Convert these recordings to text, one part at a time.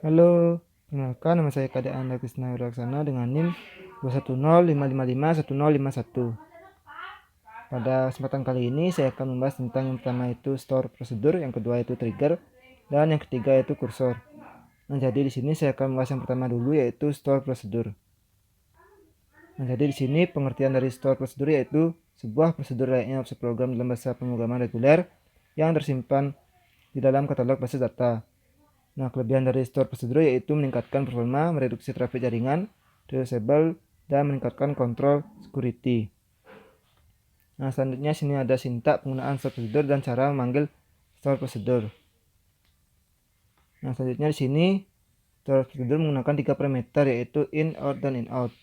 Halo, perkenalkan nama saya Kade Anda Krisna Wiraksana dengan NIM 21055511051. Pada kesempatan kali ini saya akan membahas tentang yang pertama itu store prosedur, yang kedua itu trigger, dan yang ketiga itu kursor. Nah, jadi di sini saya akan membahas yang pertama dulu yaitu store prosedur. Nah, jadi di sini pengertian dari store prosedur yaitu sebuah prosedur layaknya opsi program dalam bahasa pemrograman reguler yang tersimpan di dalam katalog basis data. Nah, kelebihan dari store prosedur yaitu meningkatkan performa, mereduksi traffic jaringan, reusable, dan meningkatkan kontrol security. Nah, selanjutnya sini ada sintak penggunaan store prosedur dan cara memanggil store prosedur. Nah, selanjutnya di sini store prosedur menggunakan 3 parameter yaitu in, out, dan in out.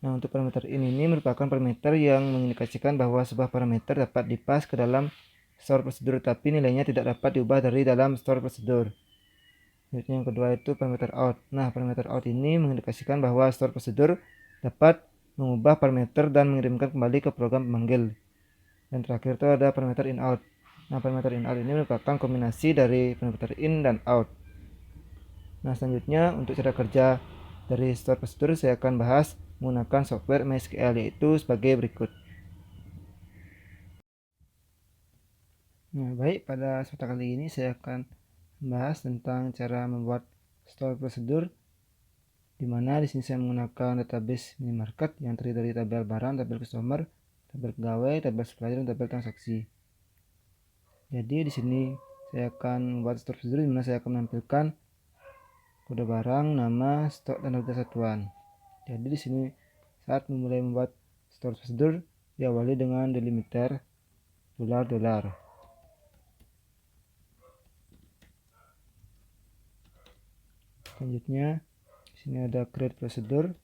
Nah, untuk parameter in ini merupakan parameter yang mengindikasikan bahwa sebuah parameter dapat dipas ke dalam store prosedur tapi nilainya tidak dapat diubah dari dalam store prosedur. Selanjutnya yang kedua itu parameter out. Nah, parameter out ini mengindikasikan bahwa store prosedur dapat mengubah parameter dan mengirimkan kembali ke program pemanggil. Dan terakhir itu ada parameter in out. Nah, parameter in out ini merupakan kombinasi dari parameter in dan out. Nah, selanjutnya untuk cara kerja dari store prosedur saya akan bahas menggunakan software MySQL, yaitu sebagai berikut. Nah, baik, pada kesempatan kali ini saya akan membahas tentang cara membuat store prosedur, di mana di sini saya menggunakan database minimarket yang terdiri dari tabel barang, tabel customer, tabel pegawai, tabel supplier, dan tabel transaksi. Jadi di sini saya akan membuat store prosedur di mana saya akan menampilkan kode barang, nama, stok, dan harga satuan. Jadi di sini saat memulai membuat store prosedur diawali dengan delimiter $. Selanjutnya di sini ada create prosedur,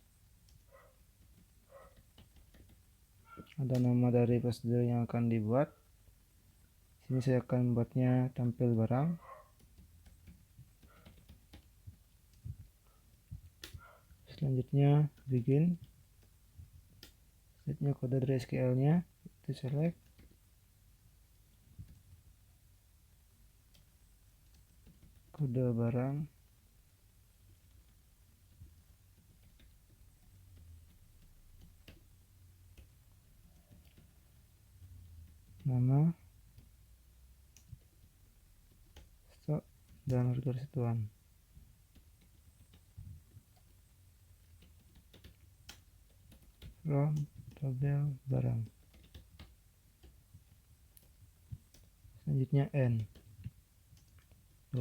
ada nama dari prosedur yang akan dibuat. Sini saya akan membuatnya tampil barang. Selanjutnya begin. Selanjutnya kode dari SQL nya itu select, kode barang, nama, stok, dan harga satuan. From tabel barang. Selanjutnya N, $.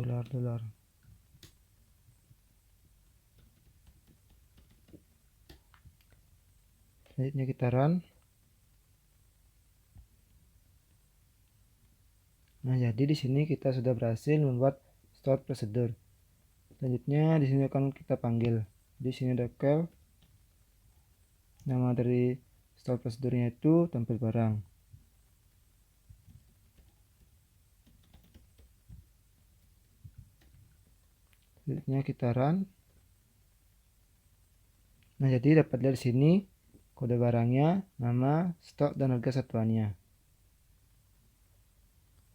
Selanjutnya kita run. Nah, jadi di sini kita sudah berhasil membuat store prosedur. Selanjutnya di sini akan kita panggil. Di sini ada call. Nama dari store prosedurnya itu tampil barang. Selanjutnya kita run. Nah, jadi dapat lihat di sini kode barangnya, nama, stok, dan harga satuannya.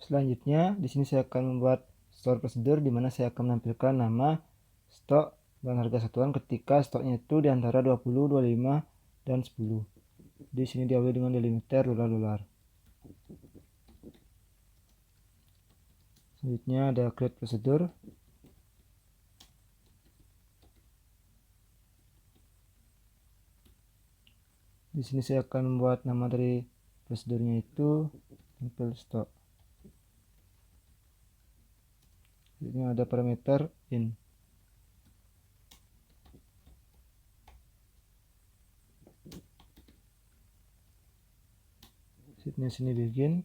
Selanjutnya di sini saya akan membuat store prosedur di mana saya akan menampilkan nama, stok, dan harga satuan ketika stoknya itu di antara 20, 25, dan 10. Di sini diawali dengan delimiter $. Selanjutnya ada create prosedur. Di sini saya akan membuat nama dari prosedurnya itu tampil stok. Ini ada parameter in. Sheetnya sini begin,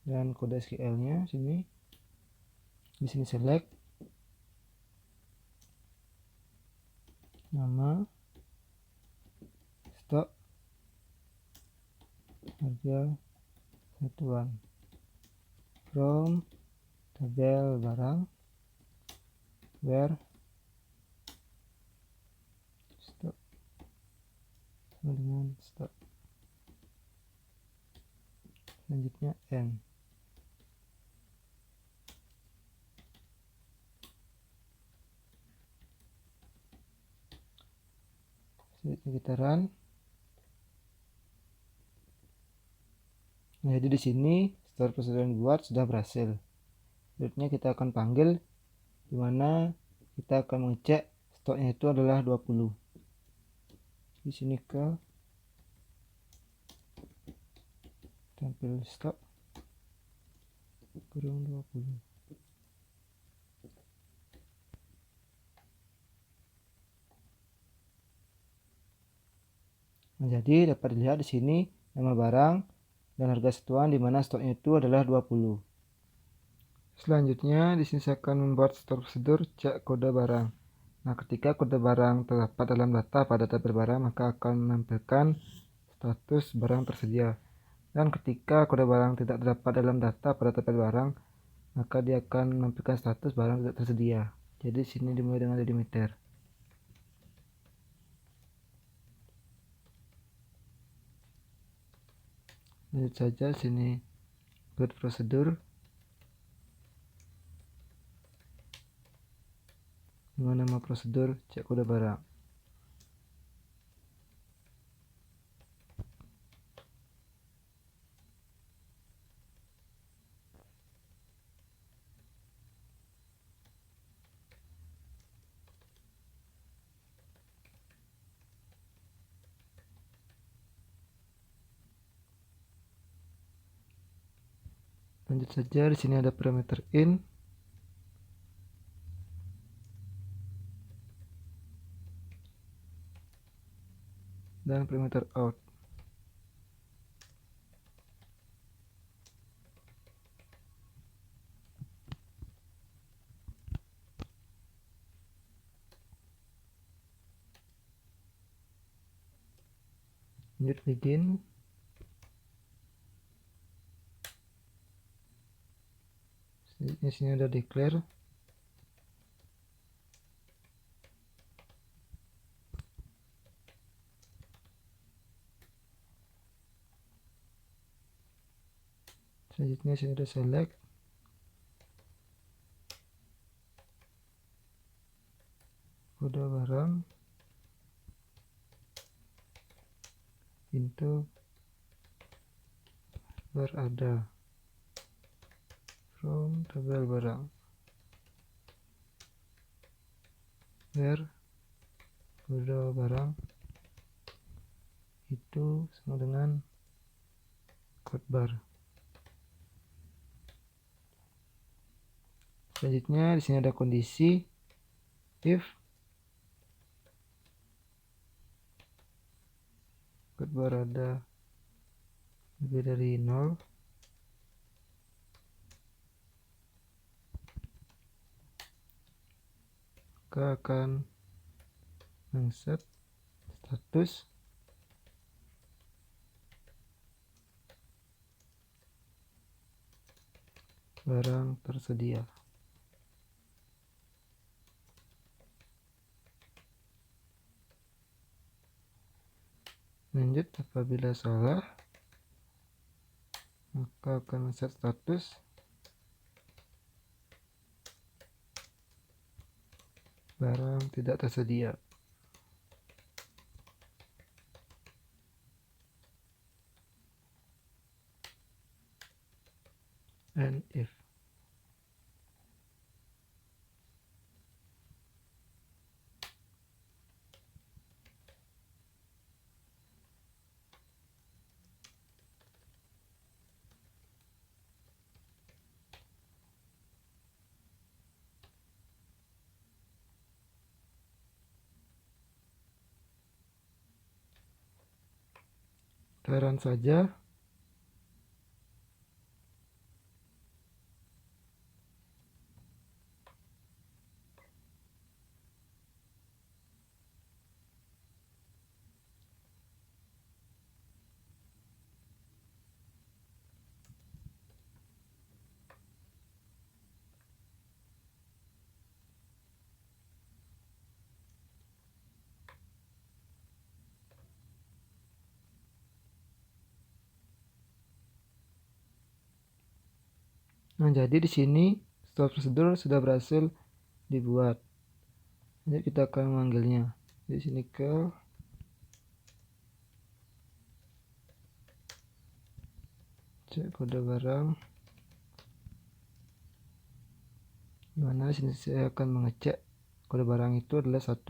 dan kode SQL-nya sini. Di sini select, nama, stok, harga satuan. From tabel barang, where stok sama dengan stok. Selanjutnya N. Selanjutnya kita run. Nah, jadi di sini store prosedur yang dibuat sudah berhasil. Selanjutnya kita akan panggil, di mana kita akan mengecek stoknya itu adalah 20. Di sini ke tampil stok kurung 20. Nah, jadi dapat dilihat di sini nama barang dan harga satuan di mana stoknya itu adalah 20. Selanjutnya di sini saya akan membuat store prosedur cek kode barang. Nah, ketika kode barang terdapat dalam data pada tabel barang, maka akan menampilkan status barang tersedia. Dan ketika kode barang tidak terdapat dalam data pada tabel barang, maka dia akan menampilkan status barang tidak tersedia. Jadi sini dimulai dengan delimiter. Lanjut saja sini buat prosedur dengan nama prosedur cek kode barang. Lanjut saja, di sini ada parameter in dan parameter out. Lanjut begin. Di sini ada declare. Selanjutnya sini ada select. Kode barang pintu berada from tabel barang where kode barang itu sama dengan code bar. Selanjutnya di sini ada kondisi if code bar ada lebih dari 0, maka akan men-set status barang tersedia. Lanjut, apabila salah maka akan set status barang tidak tersedia. And if. Run saja. Nah, jadi di sini store prosedur sudah berhasil dibuat. Jadi kita akan memanggilnya. Di sini ke cek kode barang, dimana sini saya akan mengecek kode barang itu adalah 1.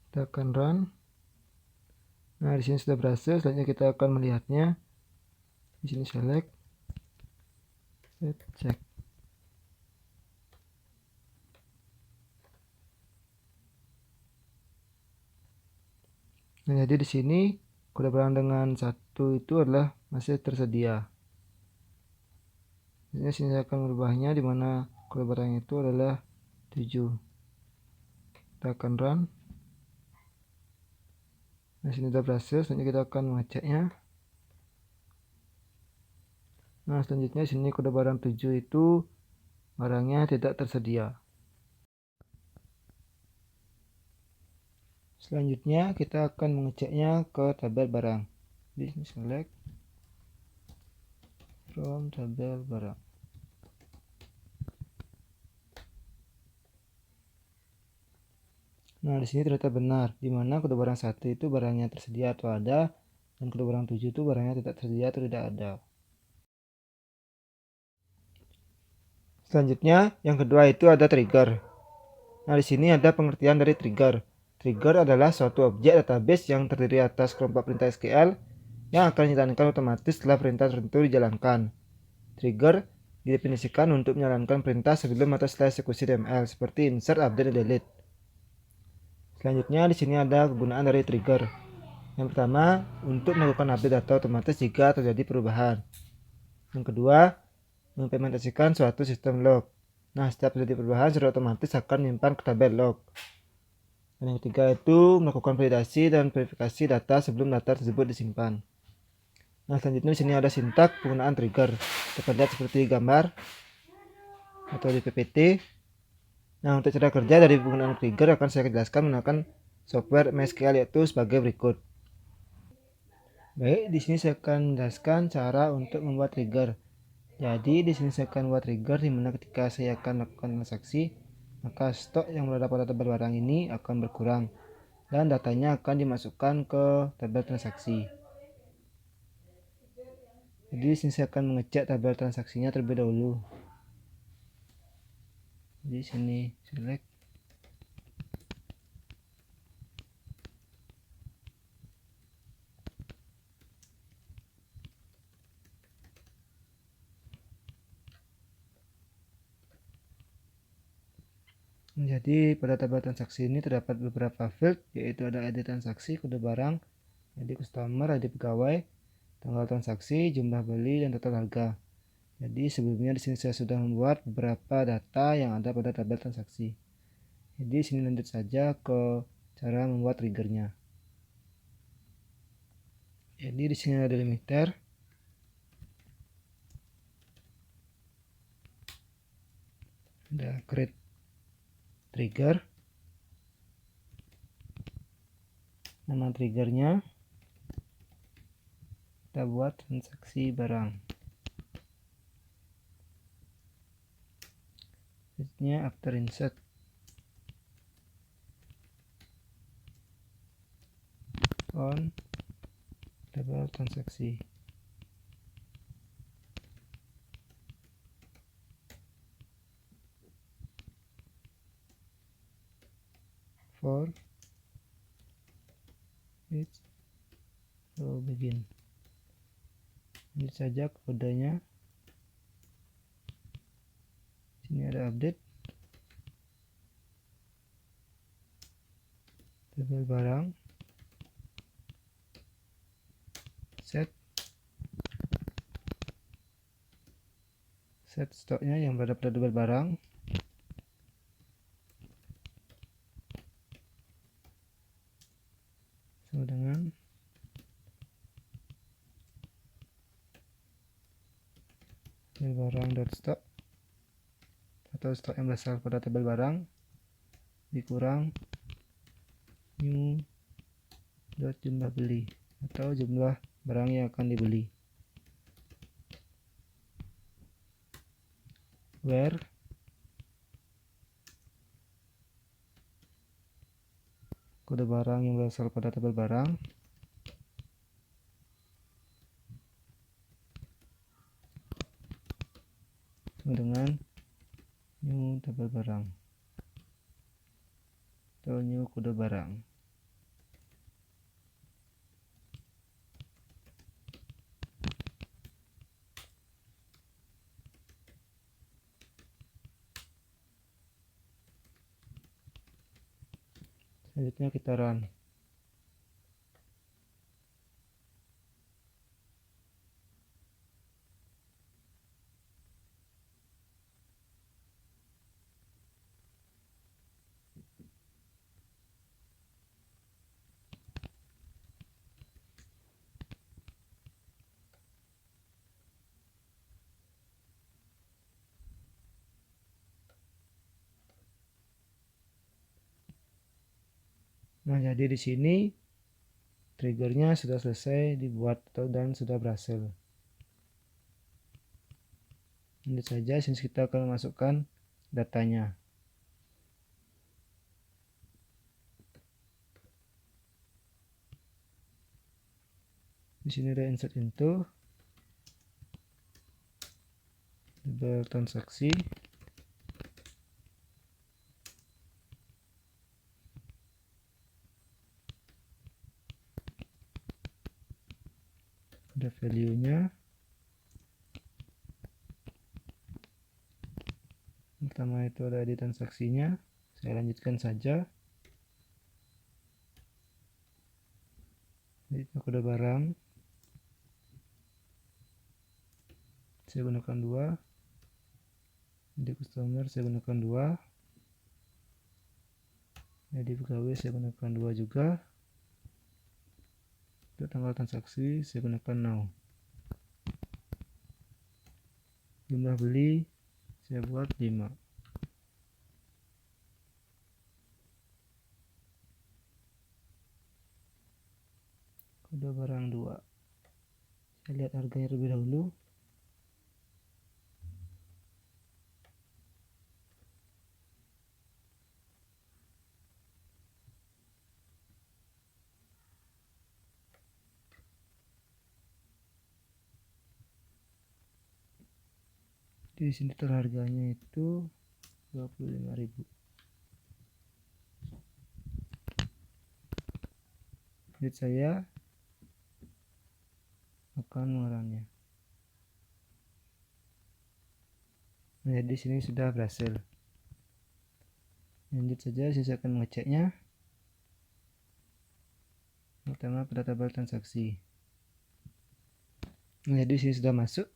Kita akan run. Nah, di sini sudah berhasil. Selanjutnya kita akan melihatnya. Di sini select, cek. Nah, jadi di sini kode barang dengan 1 itu adalah masih tersedia. Di sini saya akan merubahnya, di mana kode barang itu adalah 7. Kita akan run. Nah, sini sudah berhasil. Selanjutnya kita akan mengeceknya. Nah, selanjutnya sini kode barang 7 itu barangnya tidak tersedia. Selanjutnya kita akan mengeceknya ke tabel barang. Di sini select from tabel barang. Nah, di sini ternyata benar, di mana kode barang 1 itu barangnya tersedia atau ada, dan kode barang 7 itu barangnya tidak tersedia atau tidak ada. Selanjutnya, yang kedua itu ada trigger. Nah, di sini ada pengertian dari trigger. Trigger adalah suatu objek database yang terdiri atas kelompok perintah SQL yang akan dijalankan otomatis setelah perintah tertentu dijalankan. Trigger didefinisikan untuk menjalankan perintah sebelum atau setelah eksekusi DML seperti insert, update, dan delete. Selanjutnya di sini ada kegunaan dari trigger. Yang pertama, untuk melakukan update data otomatis jika terjadi perubahan. Yang kedua, mengimplementasikan suatu sistem log. Nah, setiap terjadi perubahan secara otomatis akan menyimpan ke tabel log. Dan yang ketiga itu melakukan validasi dan verifikasi data sebelum data tersebut disimpan. Nah, selanjutnya di sini ada sintak penggunaan trigger. Dapat lihat seperti gambar atau di PPT. Nah, untuk cara kerja dari penggunaan trigger akan saya jelaskan menggunakan software MySQL yaitu sebagai berikut. Baik, di sini saya akan menjelaskan cara untuk membuat trigger. Jadi di sini saya akan buat trigger di mana ketika saya akan melakukan transaksi, maka stok yang berada pada tabel barang ini akan berkurang dan datanya akan dimasukkan ke tabel transaksi. Jadi di sini saya akan mengecek tabel transaksinya terlebih dahulu. Di sini select. Jadi pada tabel transaksi ini terdapat beberapa field, yaitu ada ID transaksi, kode barang, ID customer, ID pegawai, tanggal transaksi, jumlah beli, dan total harga. Jadi sebelumnya di sini saya sudah membuat beberapa data yang ada pada tabel transaksi. Jadi sini lanjut saja ke cara membuat triggernya. Jadi di sini ada delimiter. Ada create trigger. Nama triggernya kita buat transaksi barang. Selanjutnya after insert on tabel transaksi. For each row begin. Ini saja kodenya. Sini ada update tabel barang, set stoknya yang berada pada tabel barang, sama dengan tabel barang dot stock atau stok yang berasal pada tabel barang dikurang new dot jumlah beli atau jumlah barang yang akan dibeli. where kode barang yang berasal pada tabel barang dengan new tabel barang atau new kode barang. Selanjutnya kita run. Nah, jadi di sini triggernya sudah selesai dibuat dan sudah berhasil. Lanjut saja, sini kita akan memasukkan datanya. Di sini ada insert into, tabel transaksi, ada value-nya. Pertama itu ada di transaksinya, saya lanjutkan saja. Ini kode barang, saya gunakan 2. Di customer saya gunakan 2. Jadi pegawai saya gunakan 2 juga. Untuk tanggal transaksi saya gunakan now. Jumlah beli saya buat 5. Kode barang 2. Saya lihat harganya terlebih dahulu. Di sini harganya itu 25.000. Jadi saya akan menguranginya. Nah, di sini sudah berhasil. Lanjut saja, saya akan mengeceknya. Pertama pada tabel transaksi. Nah, jadi sini sudah masuk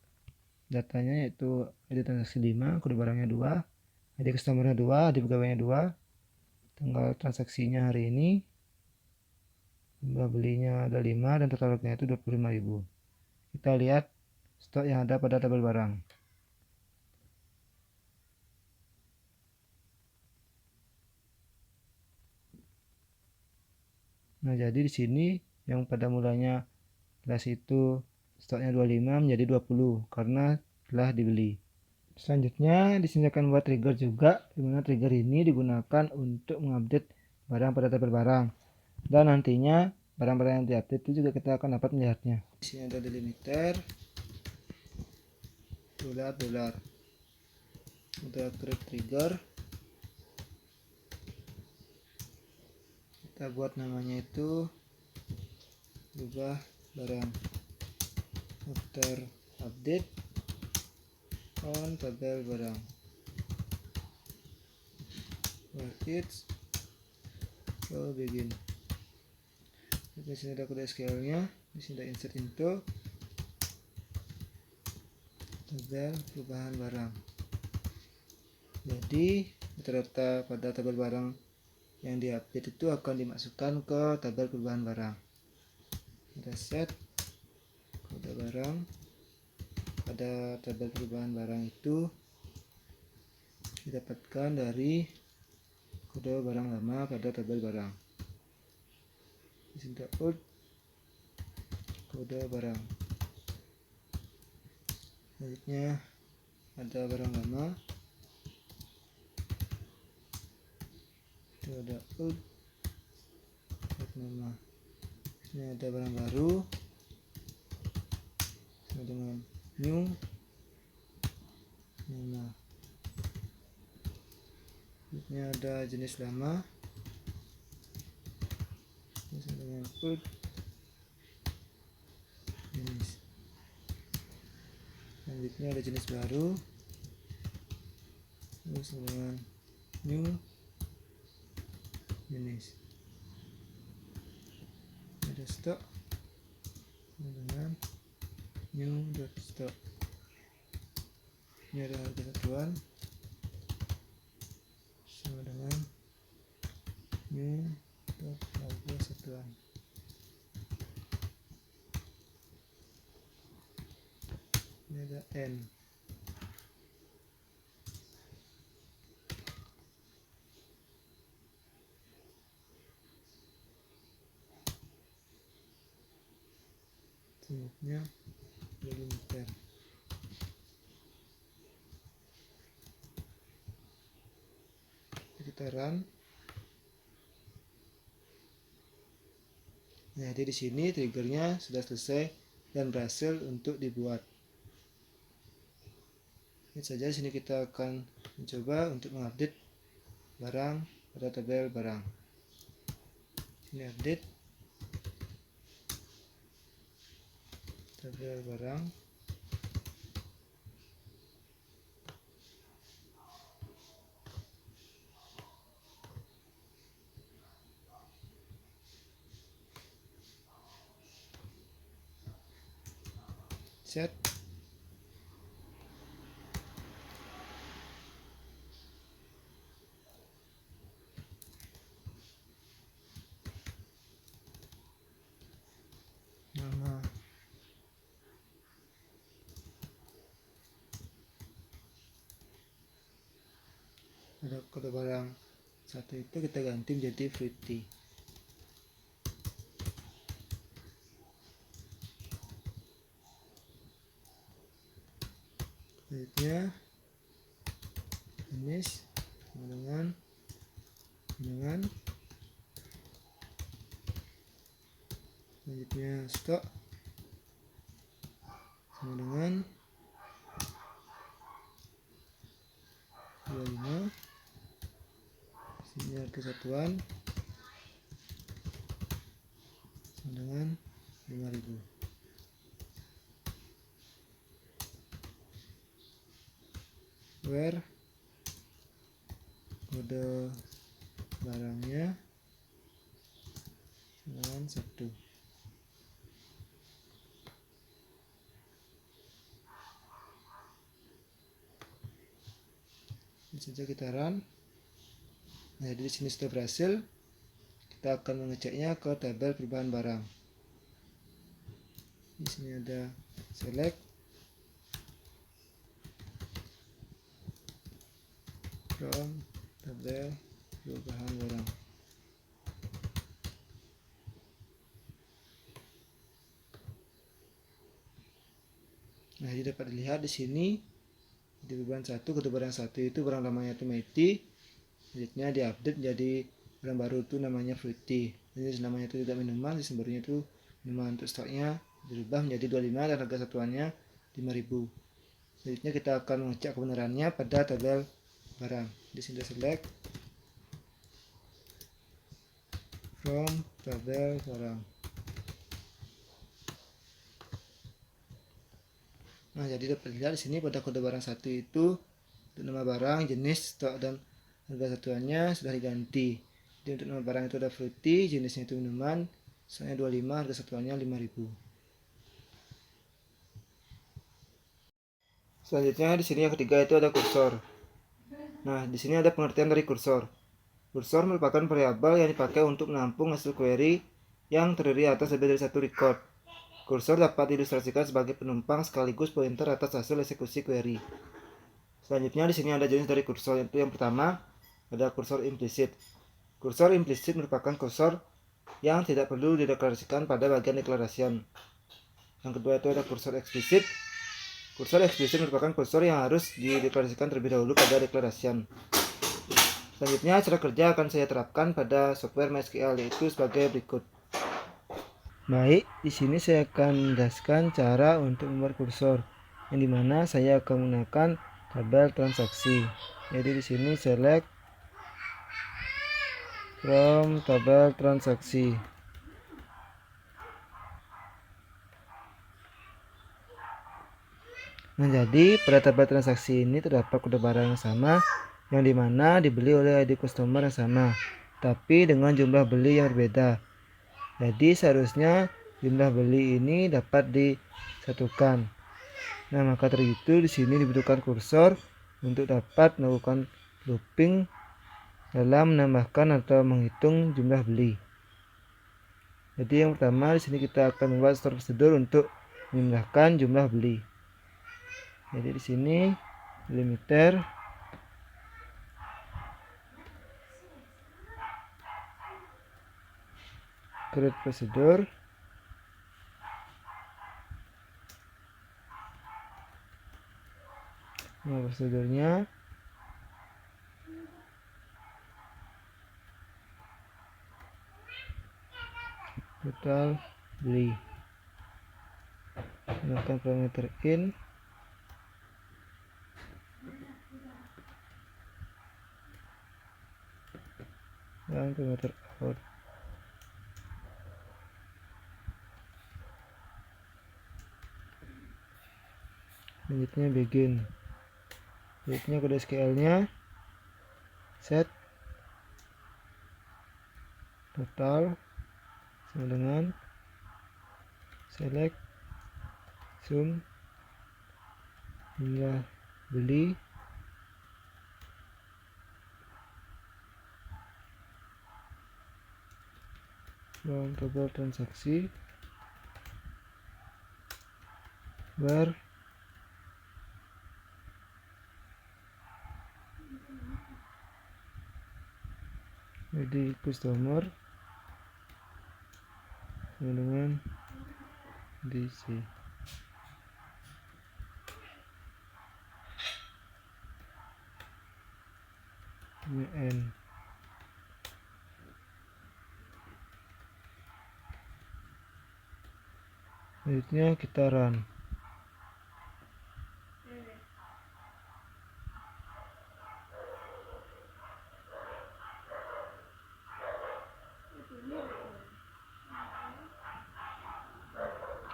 datanya, yaitu ID transaksi 5, kode barangnya 2, ID customernya 2, ID pegawainya 2, tanggal transaksinya hari ini, jumlah belinya ada 5, dan total harganya itu 25.000. Kita lihat stok yang ada pada tabel barang. Nah, jadi di sini yang pada mulanya kelas itu stoknya 25 menjadi 20 karena telah dibeli. Selanjutnya di sini akan buat trigger juga, di mana trigger ini digunakan untuk mengupdate barang pada tabel barang. Dan nantinya barang-barang yang diupdate itu juga kita akan dapat melihatnya. Di sini ada delimiter dolar. Udah create trigger. Kita buat namanya itu ubah barang after update on tabel barang, where it's so begin. Di sini ada kode SQL nya, di sini ada insert into tabel perubahan barang. Jadi data pada tabel barang yang diupdate itu akan dimasukkan ke tabel perubahan barang. Ada set kode barang pada tabel perubahan barang itu didapatkan dari kode barang lama pada tabel barang. Di sini output kode barang. Selanjutnya ada barang lama, Itu ada out nama. Ini ada barang baru sama dengan new nama. Ini ada jenis lama sama dengan out jenis. Selanjutnya ada jenis baru terus dengan new jenis. Ada stok dengan new stock. Ini ada harga satuan sama dengan new harga satuan. Ini ada N. Selanjutnya delimiter. Sekitaran. Nah, jadi di sini triggernya sudah selesai dan berhasil untuk dibuat. Ini saja di sini kita akan mencoba untuk mengupdate barang pada tabel barang. Ini update tabel barang. Set. Nama. Ada kode barang satu itu kita ganti menjadi fruity. Selanjutnya jenis sama dengan selanjutnya stok sama dengan 25. Sini harga satuan sama dengan 5.000. Where kode barangnya dengan 1. Ini saja kita run. Nah, jadi di sini sudah berhasil. Kita akan mengeceknya ke tabel perubahan barang. Di sini ada select from tabel perubahan barang. Nah, ini dapat dilihat di sini di perubahan 1, kode barang 1 itu barang lamanya itu Mighty. Selanjutnya diupdate menjadi barang baru itu namanya Fruity. Ini namanya itu juga minuman, sistem barunya itu minuman. Untuk stoknya dirubah menjadi 25 dan harga satuannya 5.000. Selanjutnya kita akan mengecek kebenarannya pada tabel barang. Di sini select from tabel barang. Nah, jadi dapat dilihat di sini pada kode barang 1 itu untuk nama barang, jenis, stok dan harga satuannya sudah diganti. Jadi untuk nama barang itu ada fruity, jenisnya itu minuman, stoknya 25, harga satuannya 5.000. Selanjutnya di sini yang ketiga itu ada kursor. Nah, di sini ada pengertian dari kursor. Kursor merupakan variabel yang dipakai untuk menampung hasil query yang terdiri atas lebih dari satu record. Kursor dapat diilustrasikan sebagai penumpang sekaligus pointer atas hasil eksekusi query. Selanjutnya di sini ada jenis dari kursor. Itu yang pertama ada kursor implisit. Kursor implisit merupakan kursor yang tidak perlu dideklarasikan pada bagian deklarasian. Yang kedua itu ada kursor eksplisit. Kursor eksplisit merupakan kursor yang harus dideklarasikan terlebih dahulu pada deklarasian. Selanjutnya cara kerja akan saya terapkan pada software MySQL, yaitu sebagai berikut. Baik, di sini saya akan menjelaskan cara untuk membuat kursor, yang dimana saya akan menggunakan tabel transaksi. Jadi di sini select from tabel transaksi. Nah, jadi pada tabel transaksi ini terdapat kode barang yang sama, yang dimana dibeli oleh ID customer yang sama, tapi dengan jumlah beli yang berbeda. Jadi seharusnya jumlah beli ini dapat disatukan. Nah, maka dari itu di sini dibutuhkan kursor untuk dapat melakukan looping dalam menambahkan atau menghitung jumlah beli. Jadi yang pertama di sini kita akan membuat store prosedur untuk memindahkan jumlah beli. Jadi di sini delimiter create prosedur. Nah, prosedurnya total beli. Gunakan parameter in, dan parameter out. Selanjutnya begin. Selanjutnya kode SQL nya set total sama dengan select sum jumlah beli from tabel transaksi where ID customer sama dengan DC. N. Selanjutnya kita run.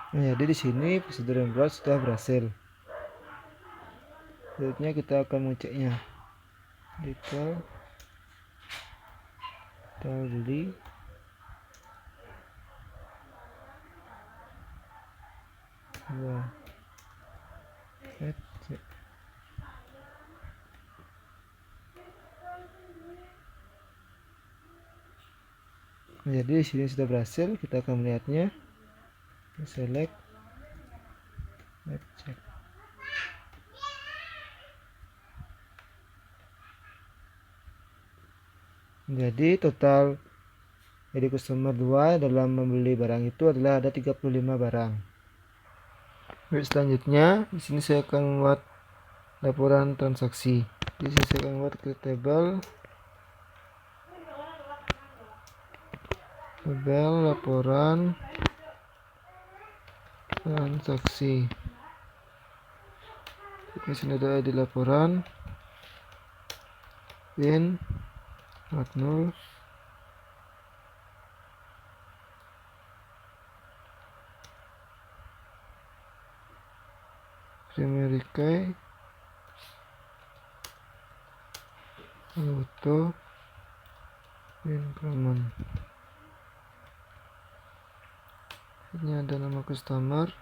Nah, jadi di sini prosedur yang buat sudah berhasil. Selanjutnya kita akan mengeceknya. Detail beli dua cek. Nah, jadi di sini sudah berhasil. Kita akan melihatnya. Select cek. Jadi total ID customer 2 dalam membeli barang itu adalah ada 35 barang. Baik, selanjutnya di sini saya akan membuat laporan transaksi. Di sini saya akan membuat create tabel laporan transaksi. Di sini ada ID laporan in 40 primary key auto increment. Ini ada nama customer,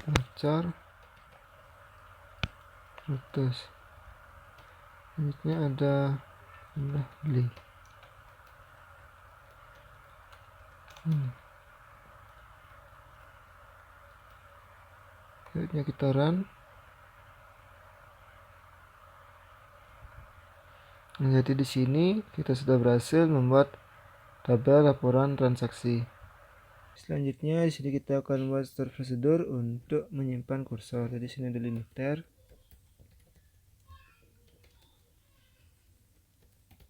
voucher, terus selanjutnya ada jumlah beli. Selanjutnya kita run. Nah, jadi di sini kita sudah berhasil membuat tabel laporan transaksi. Selanjutnya di sini kita akan membuat store prosedur untuk menyimpan kursor. Jadi sini delimiter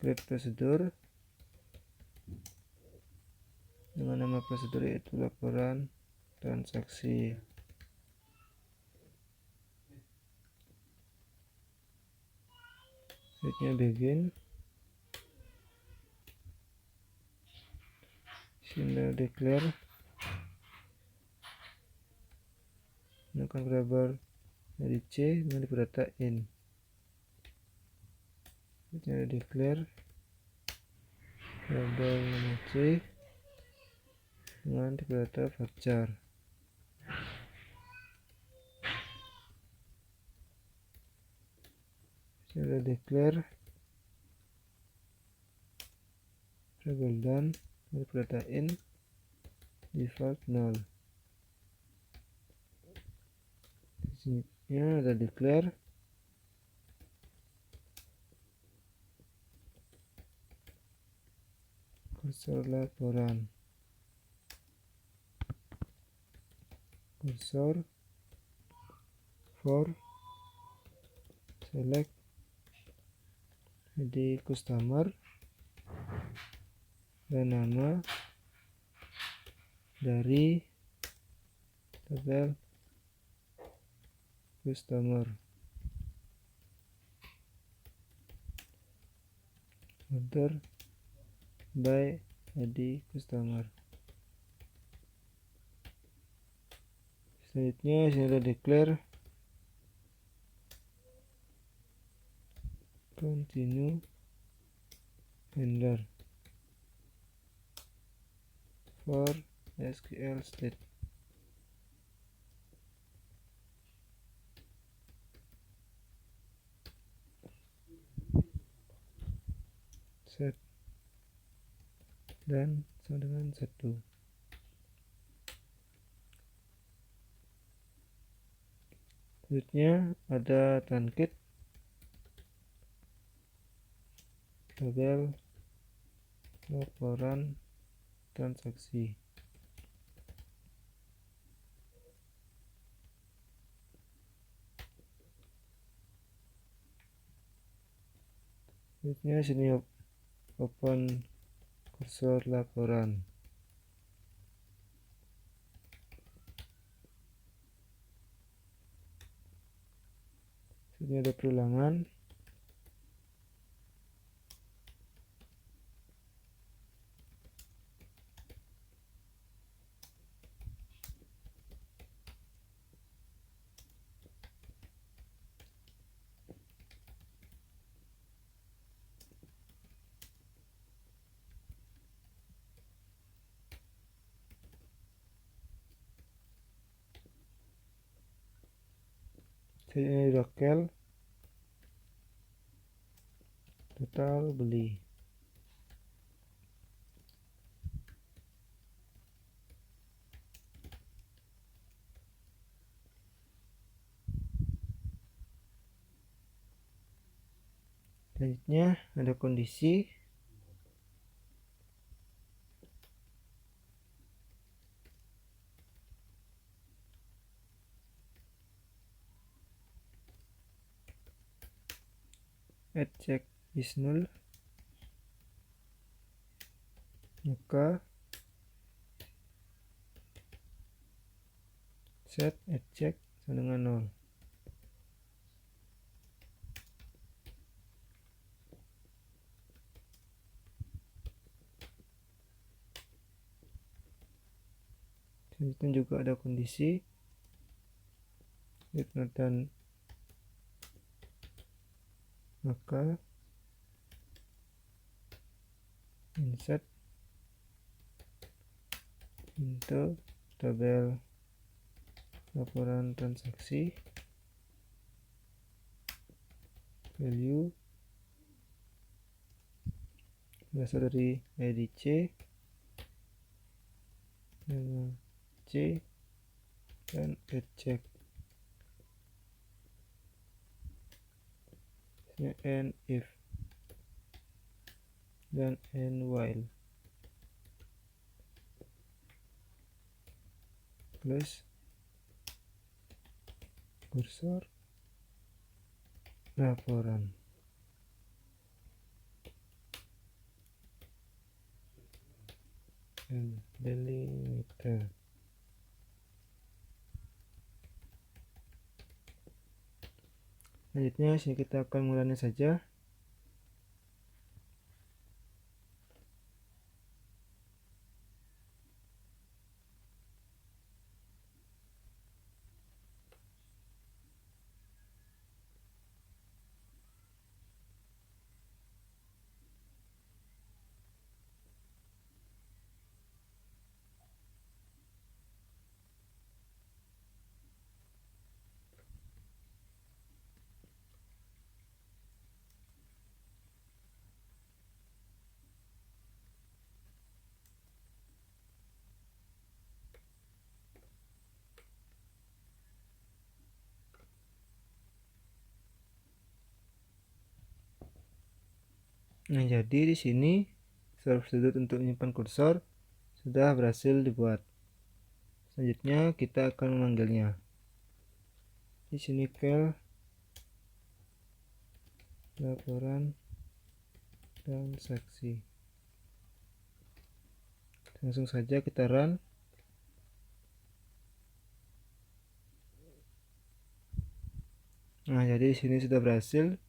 klik prosedur dengan nama prosedur yaitu laporan transaksi. Selanjutnya begin. Sini declare. Gunakan variabel dari C dengan tipe data in. Selanjutnya declare variabel nama C dengan tipe data varchar. Saya declare variabel dan tipe data in default null. Di sini ada declare kursor laporan, kursor for select ID customer dan nama dari tabel customer, order by ID customer. Selanjutnya sini ada declare continue handler for SQL state. Set dan sama dengan 1. Selanjutnya ada truncate tabel laporan transaksi. Selanjutnya sini open kursor laporan. Sini ada perulangan. Ini local total beli. Selanjutnya ada kondisi at check is null, maka set at check sama dengan 0. Selanjutnya juga ada kondisi if not done, maka insert into tabel laporan transaksi value berasal dari ID C, nama C, dan at check. And if dan and while. Close kursor laporan. delimiter. Selanjutnya sini kita akan mengulangi saja. Nah, jadi di sini substitut untuk menyimpan kursor sudah berhasil dibuat. Selanjutnya kita akan memanggilnya. Di sini file laporan transaksi. Langsung saja kita run. Nah, jadi di sini sudah berhasil.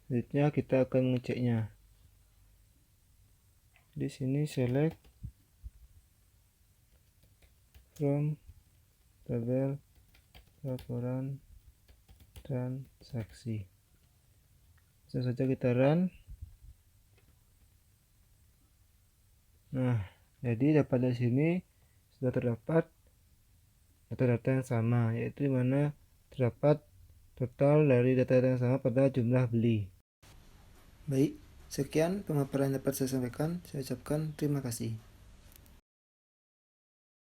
Selanjutnya kita akan mengeceknya. Di sini select from tabel laporan transaksi. Langsung saja kita run. Nah, jadi dapat dari sini sudah terdapat data-data yang sama, yaitu dimana terdapat total dari data-data yang sama pada jumlah beli. Baik, sekian pemaparan yang dapat saya sampaikan. Saya ucapkan terima kasih.